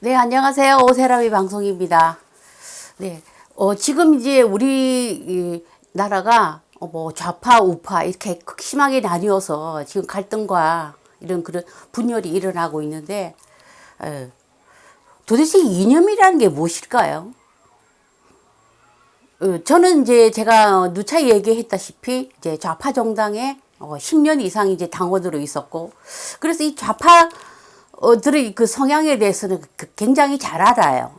네, 안녕하세요. 오세라비 방송입니다. 네, 지금 이제 우리 이 나라가 뭐 좌파, 우파 이렇게 극심하게 나뉘어서 지금 갈등과 이런 그런 분열이 일어나고 있는데, 도대체 이념이라는 게 무엇일까요? 저는 이제 제가 누차 얘기했다시피 이제 좌파 정당에 10년 이상 이제 당원으로 있었고, 그래서 이 좌파들의 그 성향에 대해서는 굉장히 잘 알아요.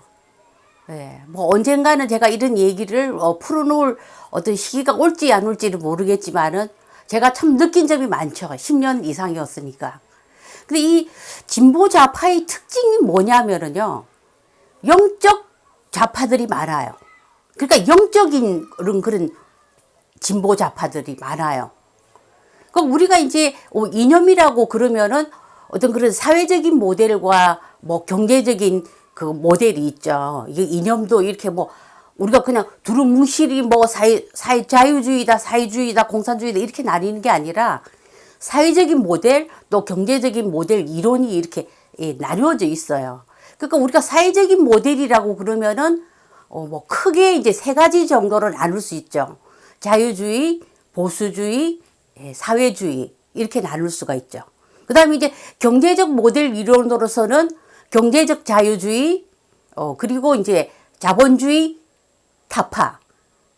예, 뭐 언젠가는 제가 이런 얘기를 풀어놓을 어떤 시기가 올지 안 올지는 모르겠지만은 제가 참 느낀 점이 많죠. 10년 이상이었으니까. 근데 이 진보 좌파의 특징이 뭐냐면은요, 영적 좌파들이 많아요. 그러니까 영적인 그런 진보 좌파들이 많아요. 그럼 우리가 이제 이념이라고 그러면은 어떤 그런 사회적인 모델과 뭐 경제적인 그 모델이 있죠. 이게 이념도 이렇게 뭐 우리가 그냥 두루뭉실이 뭐 사회 자유주의다, 사회주의다, 공산주의다 이렇게 나뉘는 게 아니라 사회적인 모델 또 경제적인 모델 이론이 이렇게 나뉘어져 있어요. 그러니까 우리가 사회적인 모델이라고 그러면은 뭐 크게 이제 세 가지 정도로 나눌 수 있죠. 자유주의, 보수주의, 사회주의 이렇게 나눌 수가 있죠. 그 다음에 이제 경제적 모델 이론으로서는 경제적 자유주의, 그리고 이제 자본주의 타파,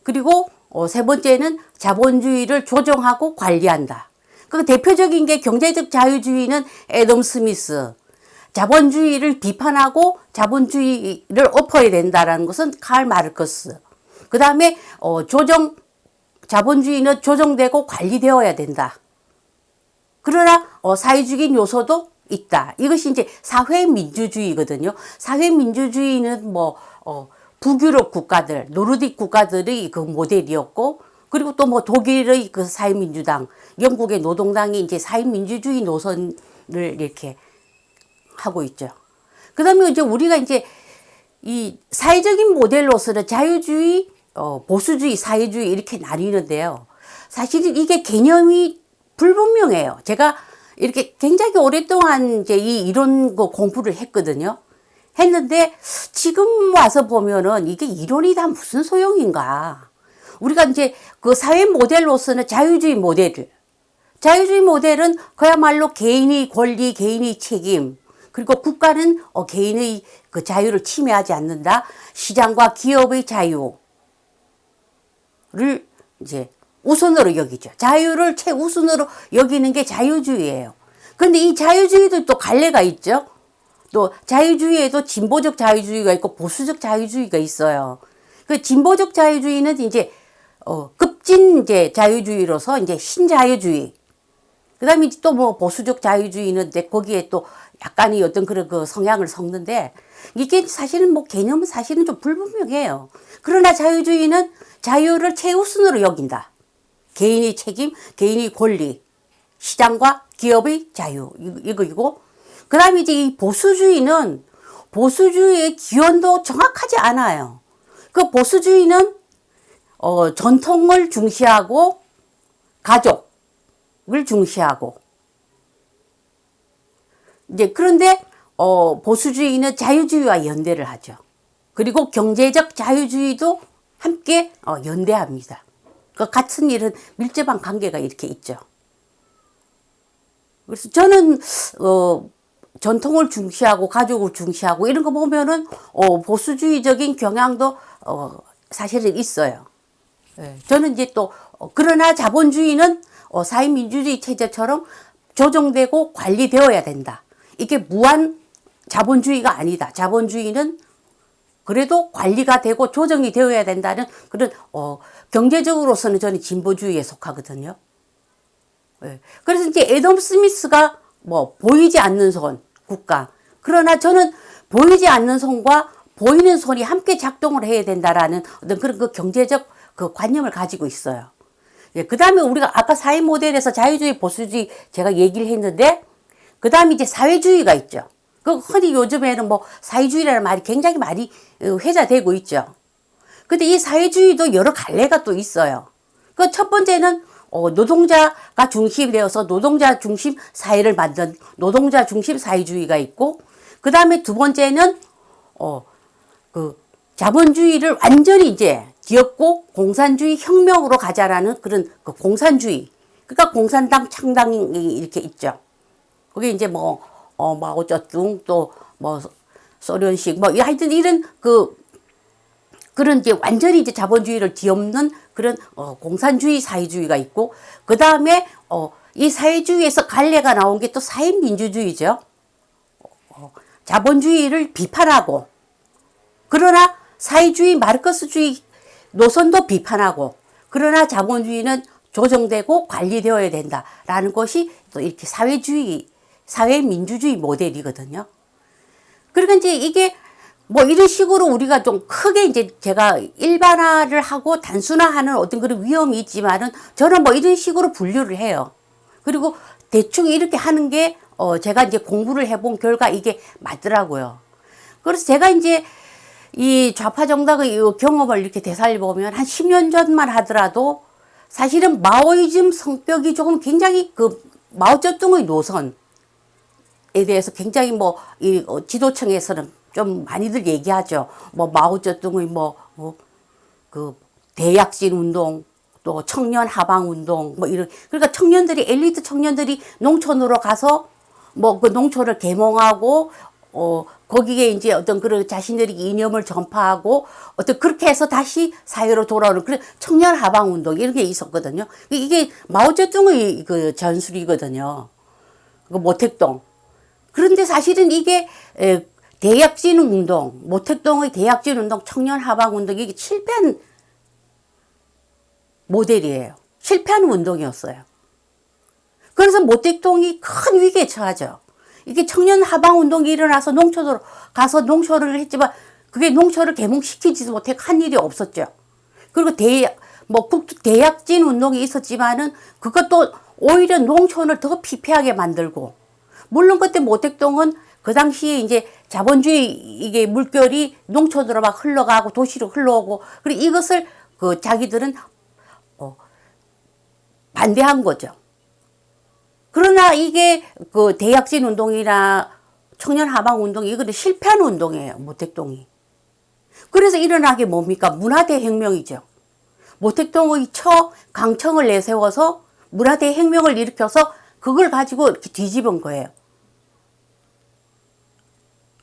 그리고 세 번째는 자본주의를 조정하고 관리한다. 그 대표적인 게 경제적 자유주의는 애덤 스미스, 자본주의를 비판하고 자본주의를 엎어야 된다라는 것은 칼 마르크스. 그 다음에 자본주의는 조정되고 관리되어야 된다. 그러나 사회주의 요소도 있다. 이것이 이제 사회민주주의거든요. 사회민주주의는 뭐 북유럽 국가들, 노르딕 국가들의 그 모델이었고, 그리고 또 뭐 독일의 그 사회민주당, 영국의 노동당이 이제 사회민주주의 노선을 이렇게 하고 있죠. 그 다음에 이제 우리가 이제 이 사회적인 모델로서는 자유주의, 보수주의, 사회주의 이렇게 나뉘는데요. 사실 이게 개념이 불분명해요. 제가 이렇게 굉장히 오랫동안 이제 이 이론 공부를 했거든요. 했는데 지금 와서 보면은 이게 이론이 다 무슨 소용인가. 우리가 이제 그 사회 모델로서는 자유주의 모델은 그야말로 개인의 권리, 개인의 책임, 그리고 국가는 개인의 그 자유를 침해하지 않는다. 시장과 기업의 자유를 이제 우선으로 여기죠. 자유를 최우선으로 여기는 게 자유주의예요. 그런데 이 자유주의도 또 갈래가 있죠. 또 자유주의에도 진보적 자유주의가 있고 보수적 자유주의가 있어요. 그 진보적 자유주의는 이제 급진 이제 자유주의로서 이제 신자유주의. 그다음에 또 뭐 보수적 자유주의는 이제 거기에 또 약간의 어떤 그런 그 성향을 섞는데 이게 사실은 뭐 개념은 사실은 좀 불분명해요. 그러나 자유주의는 자유를 최우선으로 여긴다. 개인의 책임, 개인의 권리, 시장과 기업의 자유 이거이고, 그 다음에 이제 이 보수주의는 보수주의의 기원도 정확하지 않아요. 그 보수주의는 전통을 중시하고 가족을 중시하고 이제 그런데 보수주의는 자유주의와 연대를 하죠. 그리고 경제적 자유주의도 함께 연대합니다. 그 같은 일은 밀접한 관계가 이렇게 있죠. 그래서 저는 전통을 중시하고 가족을 중시하고 이런 거 보면은 보수주의적인 경향도 사실은 있어요. 저는 이제 또 그러나 자본주의는 사회민주주의 체제처럼 조정되고 관리되어야 된다. 이게 무한 자본주의가 아니다. 자본주의는 그래도 관리가 되고 조정이 되어야 된다는 그런 경제적으로서는 저는 진보주의에 속하거든요. 그래서 이제 애덤 스미스가 뭐 보이지 않는 손 국가. 그러나 저는 보이지 않는 손과 보이는 손이 함께 작동을 해야 된다라는 어떤 그런 그 경제적 그 관념을 가지고 있어요. 그 다음에 우리가 아까 사회 모델에서 자유주의, 보수주의 제가 얘기를 했는데, 그 다음에 이제 사회주의가 있죠. 그 흔히 요즘에는 뭐 사회주의라는 말이 굉장히 많이 회자되고 있죠. 근데 이 사회주의도 여러 갈래가 또 있어요. 그 첫 번째는 노동자가 중심이 되어서 노동자 중심 사회를 만든 노동자 중심 사회주의가 있고, 그 다음에 두 번째는 그 자본주의를 완전히 이제 뒤엎고 공산주의 혁명으로 가자라는 그런 그 공산주의. 그러니까 공산당 창당이 이렇게 있죠. 그게 이제 마오쩌둥 또 소련식 하여튼 이런 그런 이제 완전히 이제 자본주의를 뒤엎는 그런 공산주의 사회주의가 있고 그 다음에 이 사회주의에서 갈래가 나온 게 또 사회민주주의죠. 자본주의를 비판하고 그러나 사회주의 마르크스주의 노선도 비판하고 그러나 자본주의는 조정되고 관리되어야 된다라는 것이 또 이렇게 사회민주주의 모델이거든요. 그러니까 이제 이게 이런 식으로 우리가 좀 크게 이제 제가 일반화를 하고 단순화하는 어떤 그런 위험이 있지만은 저는 이런 식으로 분류를 해요. 그리고 대충 이렇게 하는 게 제가 이제 공부를 해본 결과 이게 맞더라고요. 그래서 제가 이제 이 좌파 정당의 경험을 이렇게 되살려보면 한 10년 전만 하더라도 사실은 마오이즘 성격이 조금 굉장히 그 마오쩌둥의 노선에 대해서 굉장히 이 지도층에서는 좀 많이들 얘기하죠. 마오쩌둥의 그 대약진 운동, 또 청년 하방 운동, 이런. 그러니까 엘리트 청년들이 농촌으로 가서 그 농촌을 계몽하고, 거기에 이제 어떤 그런 자신들이 이념을 전파하고, 그렇게 해서 다시 사회로 돌아오는 그런 청년 하방 운동, 이런 게 있었거든요. 이게 마오쩌둥의 그 전술이거든요. 그 모택동. 그런데 사실은 이게, 대약진 운동, 모택동의 대약진 운동, 청년 하방 운동, 이게 실패한 모델이에요. 실패한 운동이었어요. 그래서 모택동이 큰 위기에 처하죠. 이게 청년 하방 운동이 일어나서 농촌으로 가서 농촌을 했지만 그게 농촌을 개몽시키지도 못해 한 일이 없었죠. 그리고 대약진 운동이 있었지만은 그것도 오히려 농촌을 더 피폐하게 만들고, 물론 그때 모택동은 그 당시에 이제 자본주의 이게 물결이 농촌으로 막 흘러가고 도시로 흘러오고, 그리고 이것을 자기들은 반대한 거죠. 그러나 이게 그 대약진 운동이나 청년 하방 운동이 이거는 실패한 운동이에요, 모택동이. 그래서 일어나게 뭡니까? 문화대혁명이죠. 모택동의 강청을 내세워서 문화대혁명을 일으켜서 그걸 가지고 이렇게 뒤집은 거예요.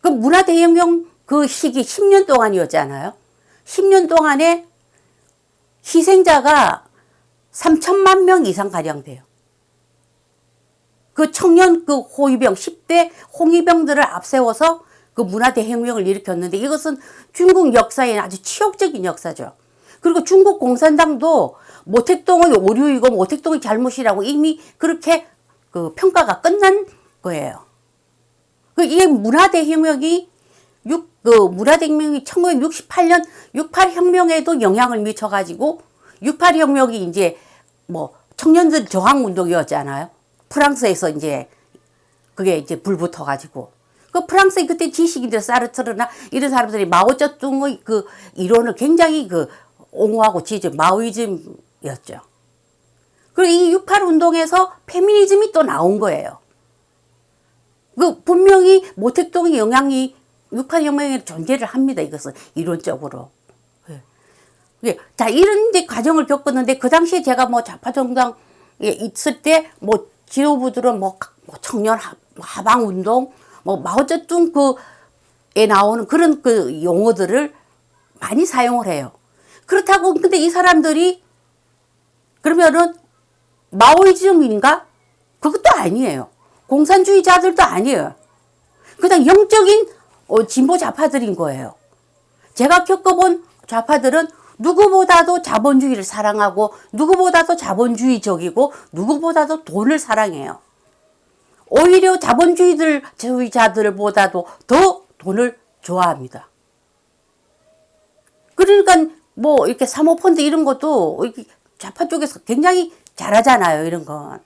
그 문화대혁명 그 시기 10년 동안이었잖아요. 10년 동안에 희생자가 3천만 명 이상 가량 돼요. 그 청년 호위병, 10대 홍위병들을 앞세워서 그 문화대혁명을 일으켰는데 이것은 중국 역사에 아주 치욕적인 역사죠. 그리고 중국 공산당도 모택동의 오류이고 모택동의 잘못이라고 이미 그렇게 그 평가가 끝난 거예요. 이게 문화대혁명이 1968년 68혁명에도 영향을 미쳐가지고 68혁명이 이제 청년들 저항운동이었잖아요. 프랑스에서 이제 그게 이제 불붙어가지고. 그 프랑스의 그때 지식인들 사르트르나 이런 사람들이 마오쩌둥의 그 이론을 굉장히 옹호하고 마오이즘이었죠. 그리고 이 68운동에서 페미니즘이 또 나온 거예요. 분명히 모택동의 영향이 68혁명에 존재를 합니다. 이것은 이론적으로. 자, 이런 과정을 겪었는데 그 당시에 제가 좌파 정당에 있을 때 지도부들은 청년 하방 운동, 마오쩌둥 에 나오는 그런 용어들을 많이 사용을 해요. 그렇다고 근데 이 사람들이 그러면은 마오이즘인가? 그것도 아니에요. 공산주의자들도 아니에요. 그냥 영적인 진보 좌파들인 거예요. 제가 겪어본 좌파들은 누구보다도 자본주의를 사랑하고 누구보다도 자본주의적이고 누구보다도 돈을 사랑해요. 오히려 자본주의자들보다도 더 돈을 좋아합니다. 그러니까 이렇게 사모펀드 이런 것도 이렇게 좌파 쪽에서 굉장히 잘하잖아요. 이런 건.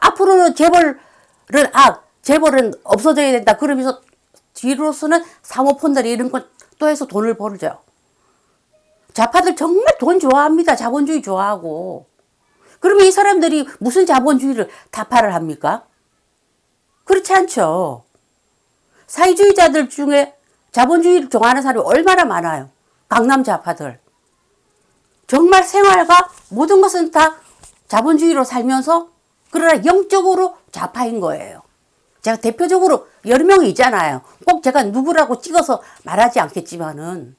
앞으로는 재벌은 없어져야 된다. 그러면서 뒤로서는 사모펀드 이런 것 또 해서 돈을 벌죠. 좌파들 정말 돈 좋아합니다. 자본주의 좋아하고. 그러면 이 사람들이 무슨 자본주의를 타파를 합니까? 그렇지 않죠. 사회주의자들 중에 자본주의를 좋아하는 사람이 얼마나 많아요. 강남 좌파들. 정말 생활과 모든 것은 다 자본주의로 살면서 그러나 영적으로 좌파인 거예요. 제가 대표적으로 여러 명이 있잖아요. 꼭 제가 누구라고 찍어서 말하지 않겠지만은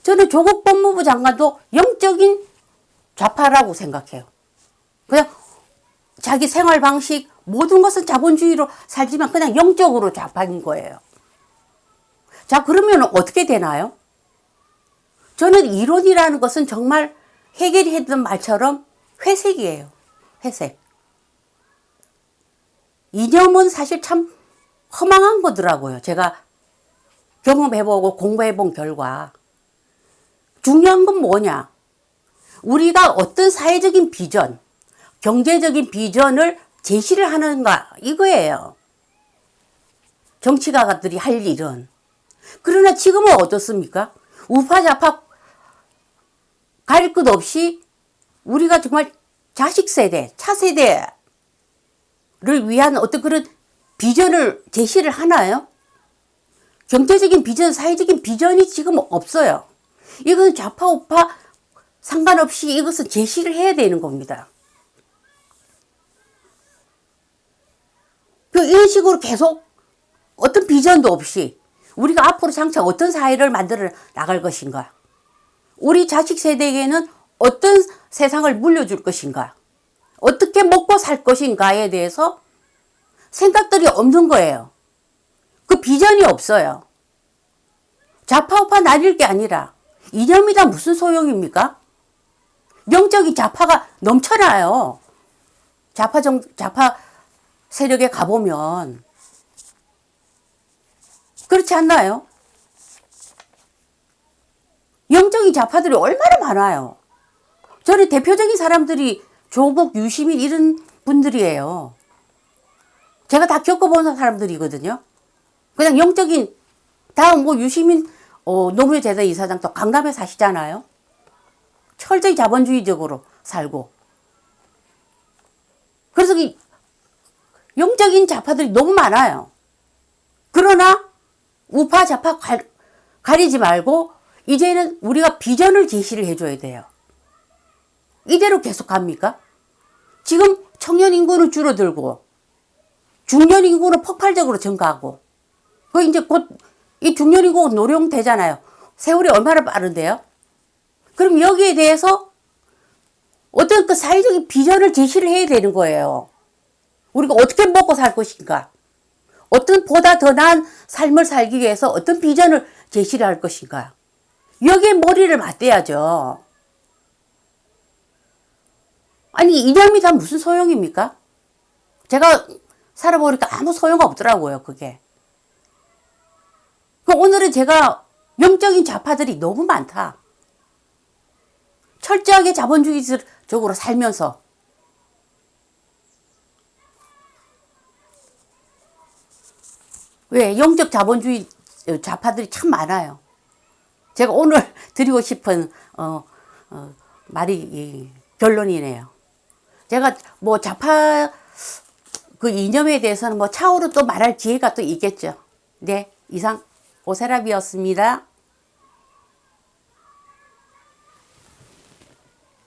저는 조국 법무부 장관도 영적인 좌파라고 생각해요. 그냥 자기 생활 방식 모든 것은 자본주의로 살지만 그냥 영적으로 좌파인 거예요. 자, 그러면 어떻게 되나요? 저는 이론이라는 것은 정말 해겔이 했던 말처럼 회색이에요. 회색. 이념은 사실 참 허망한 거더라고요. 제가 경험해보고 공부해본 결과. 중요한 건 뭐냐? 우리가 어떤 사회적인 비전, 경제적인 비전을 제시를 하는가 이거예요. 정치가들이 할 일은. 그러나 지금은 어떻습니까? 우파 좌파 가릴 것 없이 우리가 정말 자식 세대, 차세대를 위한 어떤 그런 비전을 제시를 하나요? 경제적인 비전, 사회적인 비전이 지금 없어요. 이건 좌파 우파 상관없이 이것은 제시를 해야 되는 겁니다. 이런 식으로 계속 어떤 비전도 없이 우리가 앞으로 장차 어떤 사회를 만들어 나갈 것인가? 우리 자식 세대에게는 어떤 세상을 물려줄 것인가? 어떻게 먹고 살 것인가에 대해서 생각들이 없는 거예요. 그 비전이 없어요. 좌파 우파 나뉠 게 아니라 이념이다 무슨 소용입니까? 영적인 좌파가 넘쳐나요. 좌파 세력에 가보면 그렇지 않나요? 영적인 좌파들이 얼마나 많아요. 저는 대표적인 사람들이 조국, 유시민 이런 분들이에요. 제가 다 겪어본 사람들이거든요. 그냥 영적인 다음 유시민 노무현 재단 이사장도 강남에 사시잖아요. 철저히 자본주의적으로 살고. 그래서 영적인 좌파들이 너무 많아요. 그러나 우파 좌파 가리지 말고 이제는 우리가 비전을 제시를 해줘야 돼요. 이대로 계속 갑니까? 지금 청년 인구는 줄어들고 중년 인구는 폭발적으로 증가하고 이제 곧 이 중년 인구가 노령되잖아요. 세월이 얼마나 빠른데요? 그럼 여기에 대해서 어떤 그 사회적인 비전을 제시를 해야 되는 거예요. 우리가 어떻게 먹고 살 것인가? 어떤 보다 더 나은 삶을 살기 위해서 어떤 비전을 제시를 할 것인가? 여기에 머리를 맞대야죠. 아니 이념이 다 무슨 소용입니까? 제가 살아보니까 아무 소용 없더라고요. 그게. 오늘은 제가 영적인 좌파들이 너무 많다. 철저하게 자본주의적으로 살면서 왜 영적 자본주의 좌파들이 참 많아요. 제가 오늘 드리고 싶은 말이 결론이네요. 제가 좌파 그 이념에 대해서는 차후로 또 말할 기회가 또 있겠죠. 네, 이상 오세라비였습니다.